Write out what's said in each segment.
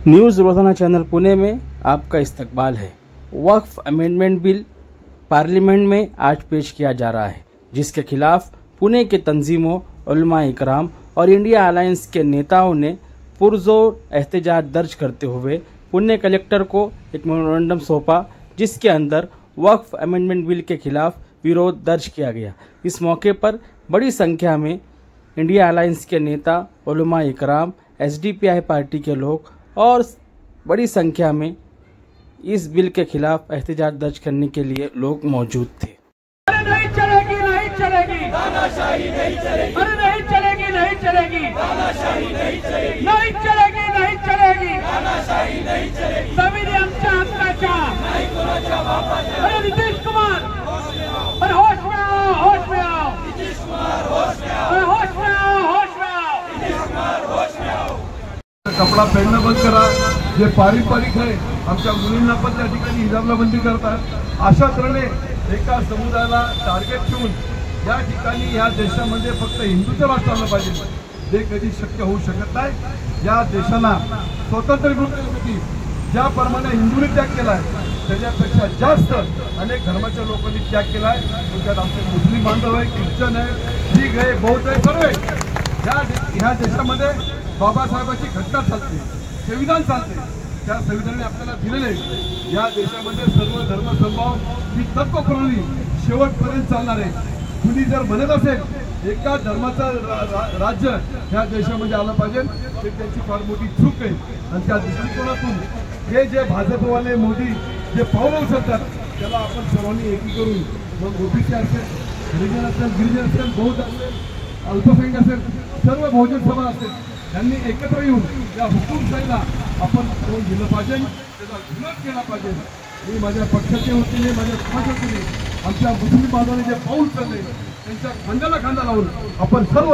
News रोजाना channel Pune में आपका इस्तकबाल है। वक्फ अमेंडमेंट बिल पार्लियामेंट में आज पेश किया जा रहा है, जिसके खिलाफ पुणे के तंजीमों, उलमाए इकराम और इंडिया अलायंस के नेताओं ने पुरजोर एहतजाज दर्ज करते हुए पुणे कलेक्टर को एक मेमोरेंडम सौंपा, जिसके अंदर वक्फ अमेंडमेंट बिल के खिलाफ विरोध दर्ज किया गया। इस मौके पर बड़ी संख्या में इंडिया अलायंस के नेता, उलमाए इकराम, एसडीपीआई पार्टी के लोग और बड़ी संख्या में इस बिल के खिलाफ एहतजाज दर्ज करने के लिए लोग मौजूद थे। नहीं चलेगी, नहीं चलेगी, तानाशाही नहीं चलेगी, अरे नहीं चलेगी, नहीं चलेगी, तानाशाही नहीं चलेगी, नहीं चलेगी, नहीं चलेगी, तानाशाही नहीं चलेगी, जमिनी आमच्या हक्काच्या नाही कोणाच्या बापाच्या। अरे नीतीश कुमार, अरे होश में आओ, होश में आओ, नीतीश कुमार होश में आओ, अरे होश में आओ, होश में आओ, नीतीश कुमार होश में आओ। कपडा पहनणं बंद करा, जे पारंपरिक आहे आमच्या मुलींना पण त्या ठिकाणी हिजाबला बंदी करतात। अशा तऱ्हेने एका समुदायाला टार्गेट ठेवून या ठिकाणी या देशामध्ये फक्त हिंदूचं राष्ट्र आलं पाहिजे, ते कधी शक्य होऊ शकत नाही। या देशाला स्वतंत्र मिळवण्यासाठी ज्याप्रमाणे हिंदूंनी त्याग केलाय त्याच्यापेक्षा जास्त अनेक धर्माच्या लोकांनी त्याग केलाय। त्यात आमचे मुस्लिम बांधव आहे, ख्रिश्चन आहे, शीख आहे, बौद्ध आहे, सर्व आहे। ह्या देशामध्ये बाबासाहेबांची घटना चालते, संविधान चालते, त्या संविधानाने आपल्याला दिलेले या देशामध्ये सर्व धर्म समभाव ही तत्व प्रणाली शेवटपर्यंत चालणार आहे। कुणी जर म्हणत असेल एका धर्माचं राज्य ह्या देशामध्ये आलं पाहिजे, ते त्यांची फार मोठी चूक आहे। आणि त्या दृष्टिकोनातून हे जे भाजपवाले मोदी जे पावलं उचलतात त्याला आपण सर्वांनी एकी करून, मग ओबीसी असेल, हरिजन असेल, गिरिजन असेल, बौद्ध असेल, अल्पसंख्याक असेल, सर्व बहुजन समाज असेल, त्यांनी एकत्र येऊन या हुकूमशाहीला आपण करून दिलं पाहिजे, त्याचा विरोध केला पाहिजे। मी माझ्या पक्षाच्या वतीने, माझ्या समाजाच्या वतीने आमच्या मुस्लिम बांधवांनी जे पाऊल चालले त्यांच्या खांद्याला खांदा लावून आपण सर्व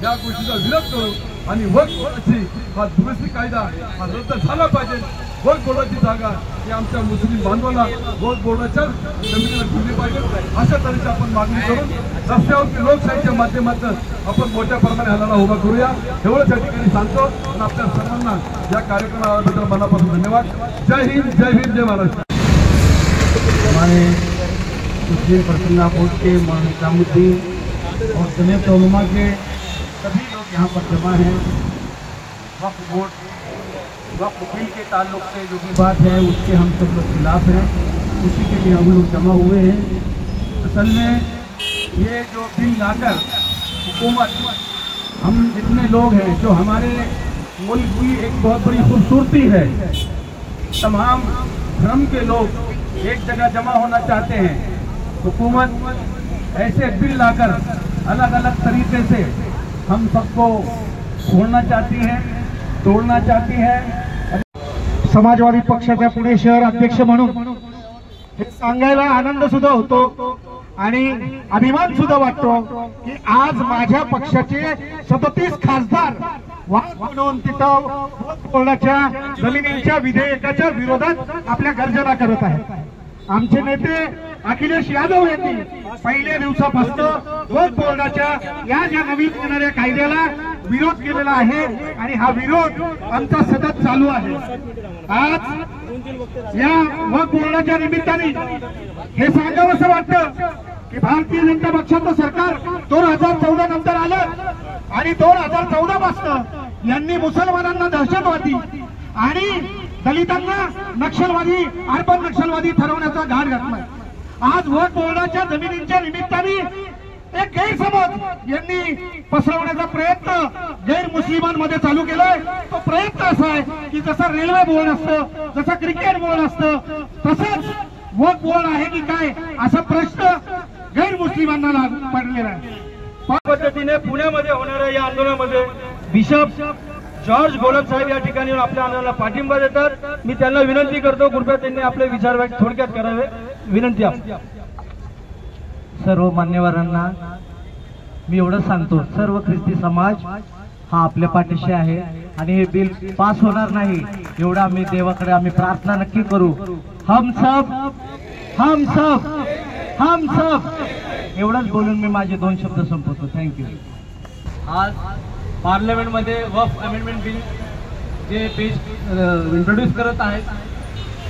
या गोष्टीचा विरोध करू आणि वक्फ बोर्डाची हा दुरुस्ती कायदा हा रद्द झाला पाहिजे। वक्फ बोर्डाची जागा ही आमच्या मुस्लिम बांधवांना वक्फ बोर्डाच्या जमिनीला दिली पाहिजे, अशा तऱ्हेची आपण मागणी करून रस्त्यावरती लोकशाहीच्या माध्यमातून आपण मोठ्या प्रमाणे हल्ला उभा करूया, एवढंच या ठिकाणी सांगतो। आणि आपल्या सर्वांना या कार्यक्रमाबद्दल मनापासून धन्यवाद। जय हिंद, जय भीम, जय महाराष्ट्र। हमारे मुस्लिम पर्सनल बोर्ड के निजामुद्दीन और जमीयत उलमा के सभी लोग यहाँ पर जमा हैं। वक्फ बोर्ड, वक्फ बिल के ताल्लुक से जो भी बात है उसके हम सब लोग खिलाफ हैं, उसी के लिए हम लोग जमा हुए हैं। असल में ये जो बिल लाकर हुकूमत, हम जितने लोग हैं, जो हमारे मुल्क की एक बहुत बड़ी खूबसूरती है, तमाम धर्म के लोग एक जगह जमा होना चाहते हैं। हुकूमत ऐसे बिल लाकर अलग अलग तरीके से हम सबको छोड़ना चाहती है, तोड़ना चाहती है। समाजवादी पक्षाचा पुणे शहर अध्यक्ष म्हणून हे सांगायला आनंद सुद्धा होतो आणि अभिमान सुद्धा वाटतो की आज माझ्या पक्षाचे 37 खासदार वाद म्हणून तिथं वक्फ बोर्डाच्या जमिनींच्या विधेयकाच्या विरोधात आपल्या गर्जना करत आहेत। आमचे नेते अखिलेश यादव यांनी पहिल्या दिवसापासून वक्फ बोर्डाच्या या ज्या नवीन येणाऱ्या कायद्याला विरोध केलेला आहे आणि हा विरोध आमचा सतत चालू आहे। आज या वक्फ बोर्डाच्या निमित्ताने हे सांगावंसं वाटतं की भारतीय जनता पक्षाचं सरकार 2014 नंतर आलं आणि 2014 पासून यांनी मुसलमानांना दहशतवादी आणि दलितांना नक्षलवादी, अर्बन नक्षलवादी ठरवण्याचा घाट घातलाय। आज वक्फ बोर्डाच्या जमिनींच्या निमित्ताने एक गैरसमज यांनी पसरवण्याचा प्रयत्न गैरमुस्लिमांमध्ये चालू केलाय। तो प्रयत्न असा आहे की जसं रेल्वे बोर्ड असतं, जसं क्रिकेट बोर्ड असतं, तसंच वक्फ बोर्ड आहे की काय असा प्रश्न गैरमुस्लिमांना पडलेला आहे। पद्धतीने पुण्यामध्ये होणाऱ्या या आंदोलनामध्ये बिशप जॉर्ज गोलक साहेब या ठिकाणी आपल्या आंदोलनाला पाठिंबा देतात। मी त्यांना विनंती करतो, कृपया त्यांनी आपले विचार व्यक्त थोडक्यात करावे, विनंती आहे। सर्व मान्यवरांना मी एवढंच सांगतो, सर्व ख्रिस्ती समाज हा आपल्या पाठीशी आहे आणि हे बिल पास होणार नाही एवढा आम्ही देवाकडे आम्ही प्रार्थना नक्की करू। हम सब, हम सब, हम सब, एवढंच बोलून मी माझे 2 शब्द संपवतो। थँक्यू। आज पार्लमेंटमध्ये वक्फ अमेंडमेंट बिल जे पेज इंट्रोड्यूस करत आहेत,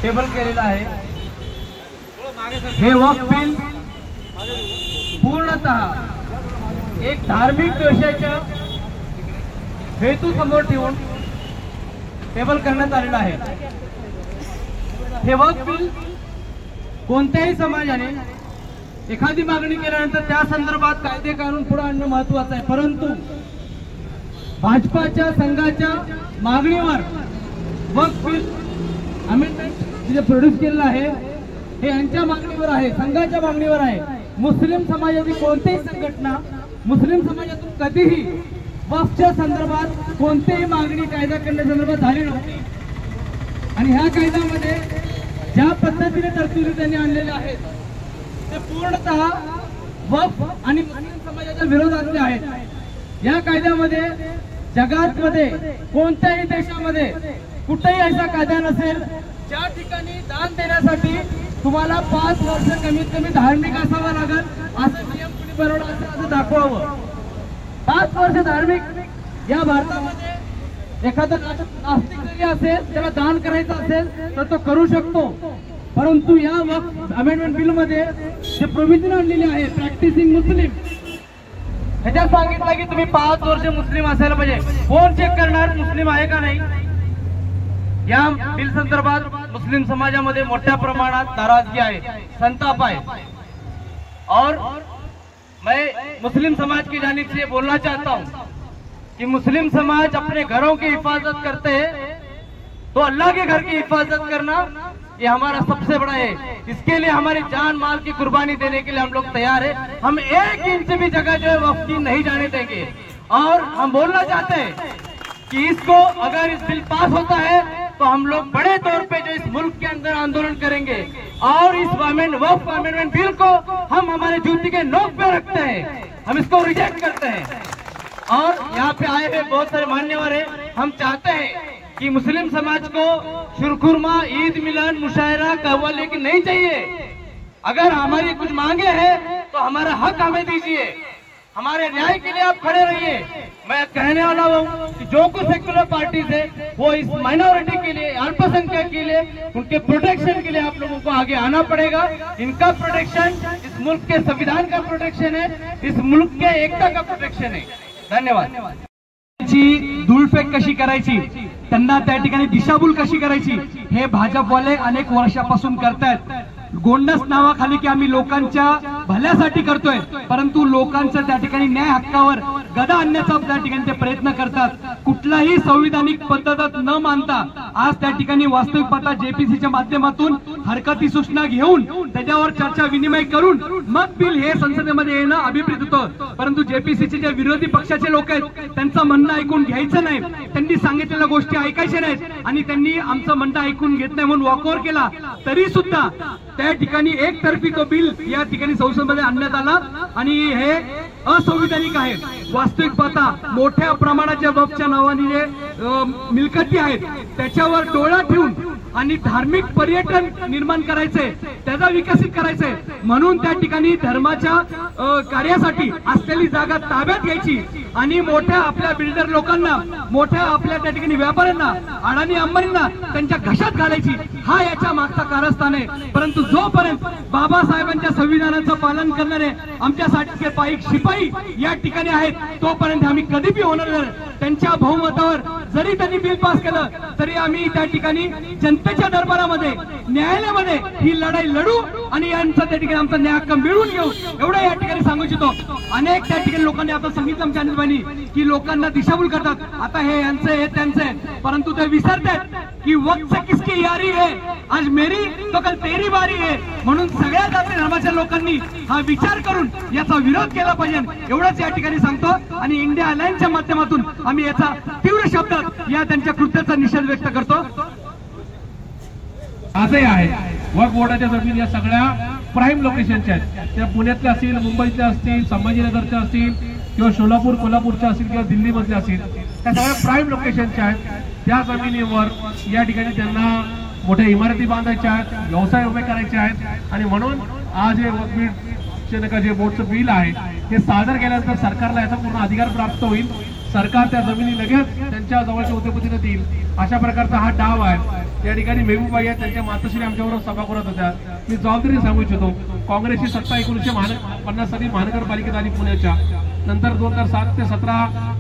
टेबल केलेलं आहे, हे वक्फ बिल पूर्णतः एक धार्मिक विषयाच्या हेतू समोर ठेवून टेबल करण्यात आलेलं आहे। हे वक्फ बिल कोणत्याही समाजाने एखादी मागणी केल्यानंतर त्या संदर्भात कायदे कानून पुढे आणणं महत्वाचं आहे, परंतु भाजपाच्या संघाच्या मागणीवर वक्फ बिल अमेंडमेंट जे प्रोड्यूस केलेलं आहे हे यांच्या मागणीवर आहे, संघाच्या मागणीवर आहे। मुस्लिम समाजाची कोणतीही संघटना मुस्लिम समाजातून कधीही वक्फच्या संदर्भात कोणतीही मागणी कायदा करण्यासंदर्भात झाली नव्हती आणि ह्या कायद्यामध्ये ज्या पद्धतीने तरतुदी त्यांनी आणलेल्या आहेत ते पूर्णतः वक्फ आणि मुस्लिम समाजाच्या विरोधातले आहेत। या कायद्यामध्ये जगातमध्ये कोणत्याही देशामध्ये कुठेही असा कायदा नसेल ज्या ठिकाणी दान देण्यासाठी तुम्हाला 5 वर्ष कमीत कमी धार्मिक असावं लागेल असं नियम कुणी बनवला असेल असं दाखवावं। 5 वर्ष धार्मिक या भारतामध्ये एखादा नास्तिक जरी असेल त्याला दान करायचं असेल तर तो करू शकतो, परंतु या वक्फ अमेंडमेंट बिल मध्ये जे प्रोव्हिजन आणलेले आहे प्रॅक्टिसिंग मुस्लिम ह्याच्यात सांगितलं की तुम्ही 5 वर्ष मुस्लिम असायला पाहिजे। कोण चेक करणार मुस्लिम आहे का नाही? या बिल संदर्भात मुस्लिम समाजामध्ये मोठ्या प्रमाणात नाराजगी आहे, संताप है। और मैं मुस्लिम समाज की जानिब से बोलना चाहता हूँ कि मुस्लिम समाज अपने घरों की हिफाजत करते हैं तो अल्लाह के घर की हिफाजत करना ये हमारा सबसे बड़ा है। इसके लिए हमारी जान माल की कुर्बानी देने के लिए हम लोग तैयार है। हम 1 इंच भी जगह जो है वक्फ की नहीं जाने देंगे। और हम बोलना चाहते हैं कि इसको अगर इस बिल पास होता है तो हम लोग बड़े तौर पे जो इस मुल्क के अंदर आंदोलन करेंगे और इस वक्फ अमेंडमेंट बिल को हम हमारे जूते के नोक पे रखते हैं, हम इसको रिजेक्ट करते हैं। और यहाँ पे आए हुए बहुत सारे मान्यवर हैं, हम चाहते हैं कि मुस्लिम समाज को शुरखुरमा, ईद मिलन, मुशायरा, कव्वाली की नहीं चाहिए। अगर हमारी कुछ मांगे हैं तो हमारा हक हमें दीजिए, हमारे न्याय के लिए आप खड़े रहिए। मैं कहने वाला हूँ कि जो कुछ सेक्युलर पार्टीज है वो इस माइनॉरिटी के लिए, अल्पसंख्यक के लिए, उनके प्रोटेक्शन के लिए आप लोगों को आगे आना पड़ेगा। इनका प्रोटेक्शन इस मुल्क के संविधान का प्रोटेक्शन है, इस मुल्क के एकता का प्रोटेक्शन है। धन्यवाद। धूळफेक कशी करायची, त्यांना त्या ठिकाणी दिशाभूल कशी करायची हे भाजपवाले अनेक वर्षापासून करतायत। गोंडस नावाखाली की आम्ही लोकांच्या भल्यासाठी करतोय, परंतु लोकांच्या त्या ठिकाणी न्याय हक्कावर गदा आणण्याचा त्या ठिकाणी ते प्रयत्न करतात। कुठलाही संविधानिक पद्धत न मानता आज त्या ठिकाणी वास्तविक पाहता जेपीसीच्या माध्यमातून हरकती सूचना घेऊन त्याच्यावर चर्चा विनिमय करून मग बिल हे संसदेमध्ये येणं अभिप्रेत होतं, परंतु जेपीसीचे जे विरोधी पक्षाचे लोक आहेत त्यांचं म्हणणं ऐकून घ्यायचं नाही, त्यांनी सांगितलेल्या गोष्टी ऐकायच्या नाहीत आणि त्यांनी आमचं म्हणणं ऐकून घेत नाही म्हणून वॉकओव्हर केला। तरी सुद्धा त्या ठिकाणी एकतर्फी तो बिल या ठिकाणी संसदेमध्ये आणण्यात आला आणि हे असंविधानिक आहे। वास्तविक पाहता मोठ्या प्रमाणाच्या वक्फच्या नावाने जे मिळकती आहेत त्याच्यावर डोळा ठेवून आणि धार्मिक पर्यटन निर्माण करायचे, त्याचा विकसित करायचे म्हणून त्या ठिकाणी धर्माच्या कार्यासाठी असलेली जागा ताब्यात घ्यायची आणि मोठ्या आपल्या बिल्डर लोकांना, मोठ्या आपल्या त्या ठिकाणी व्यापाऱ्यांना, अडाणी अंबानींना त्यांच्या घशात घालायची, हा याच्या मागचा कारस्थान आहे। परंतु जोपर्यंत बाबासाहेबांच्या संविधानाचं पालन करणारे आमच्यासारखे पाईक शिपाई या ठिकाणी आहेत तोपर्यंत आम्ही कधी बी होणार नाही। त्यांच्या बहुमतावर जरी त्यांनी बिल पास केलं तरी आम्ही त्या ठिकाणी जनतेच्या दरबारामध्ये, न्यायालयामध्ये ही लढाई लढू आणि यांचा त्या ठिकाणी आमचा न्याय हक्क मिळवून घेऊ, एवढं या ठिकाणी सांगू इच्छितो। अनेक त्या ठिकाणी लोकांनी आता सांगितलं आमच्या अनिलबाईंनी की लोकांना दिशाभूल करतात, आता हे यांचं हे त्यांचं, परंतु ते विसरतात की वक्त से किसकी यारी है, आज मेरी तो कल तेरी बारी है। म्हणून सगळ्या जाती धर्माच्या लोकांनी हा विचार करून याचा विरोध केला पाहिजे, एवढंच या ठिकाणी सांगतो। आणि इंडिया अलायन्सच्या माध्यमातून आम्ही याचा तीव्र शब्दात या त्यांच्या कृत्याचा निषेध व्यक्त करतो। असंही आहे वक्फ बोर्डाच्या जमिनी या सगळ्या प्राईम लोकेशनच्या आहेत, त्या पुण्यातल्या असतील, मुंबईतल्या असतील, संभाजीनगरच्या असतील किंवा सोलापूर कोल्हापूरच्या असतील किंवा दिल्लीमधल्या असतील, त्या सगळ्या प्राईम लोकेशनच्या आहेत। त्या जमिनीवर या ठिकाणी त्यांना मोठ्या इमारती बांधायच्या आहेत, व्यवसाय उभे करायचे आहेत आणि म्हणून आज हे वक्फ जे बोर्डचं बिल आहे हे सादर केल्यानंतर सरकारला याचा पूर्ण अधिकार प्राप्त होईल। सरकार त्या जमिनी लगेच त्यांच्या जवळच्या उद्योगपतींना देईल, अशा प्रकारचा हा डाव आहे. त्या ठिकाणी मेहबूबाई आहेत, त्यांच्या मातोश्री आमच्याबरोबर सभा करत होत्या. मी जबाबदारी सांगू इच्छितो, काँग्रेसची सत्ता 1950 साली महानगरपालिकेत आली पुण्याच्या, नंतर 2007 ते 17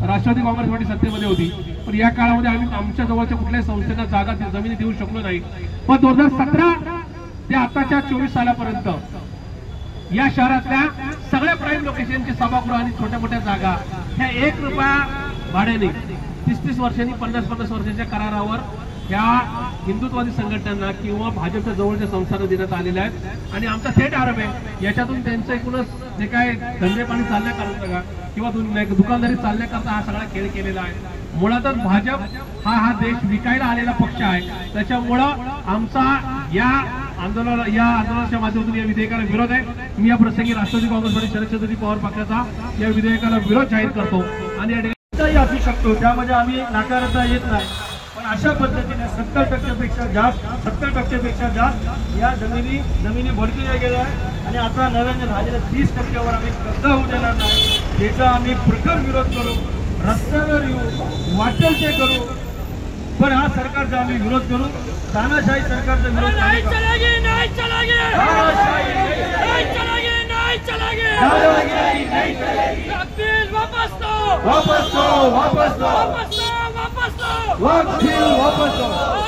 राष्ट्रवादी काँग्रेस पार्टी सत्तेमध्ये होती. पण या काळामध्ये आम्ही आमच्या जवळच्या कुठल्याही संस्थेला जागा जमिनी देऊ शकलो नाही. पण 2017 ते आताच्या 24 सालापर्यंत या शहरातल्या सगळ्या प्राईम लोकेशनची सभागृह आणि छोट्या मोठ्या जागा ह्या 1 रुपया भाड्याने 30-30 वर्षांनी 50-50 वर्षांच्या करारावर ह्या हिंदुत्ववादी संघटनांना किंवा भाजपच्या जवळच्या संस्थांना देण्यात आलेल्या आहेत. आणि आमचा थेट आरोप आहे, याच्यातून त्यांचं एकूणच जे काय धंदे पाणी चालण्याकरता किंवा दुकानदारी चालण्याकरता हा सगळा खेळ केलेला आहे. मुळातच भाजप हा देश विकायला आलेला पक्ष आहे. त्याच्यामुळं आमचा या आंदोलनाच्या माध्यमातून या विधेयकाला विरोध आहे. मी या प्रसंगी राष्ट्रवादी काँग्रेस पार्टी शरदचंद्रजी पवार पक्षाचा या विधेयकाला विरोध जाहीर करतो. आणि या ठिकाणी असू शकतो, त्यामध्ये आम्ही नाकारता येत नाही. पण अशा पद्धतीने 70% जास्त या जमिनी भडकल्या गेल्या आहे. आणि आता नव्याने झालेल्या 30%वर आम्ही कब्जा होऊ देणार नाही. याचा आम्ही प्रखर विरोध करू, रस्त्यावर येऊ, वाटेल ते करू. पण हा सरकारचा आम्ही विरोध करू. तानाशाही सरकारचा विरोध नहीं चलेगी, नहीं चलेगी, तानाशाही नहीं चलेगी, नहीं चलेगी, नहीं चलेगी. वकील वापस लो, वापस लो, वापस लो, वापस लो, वापस लो, वकील वापस लो.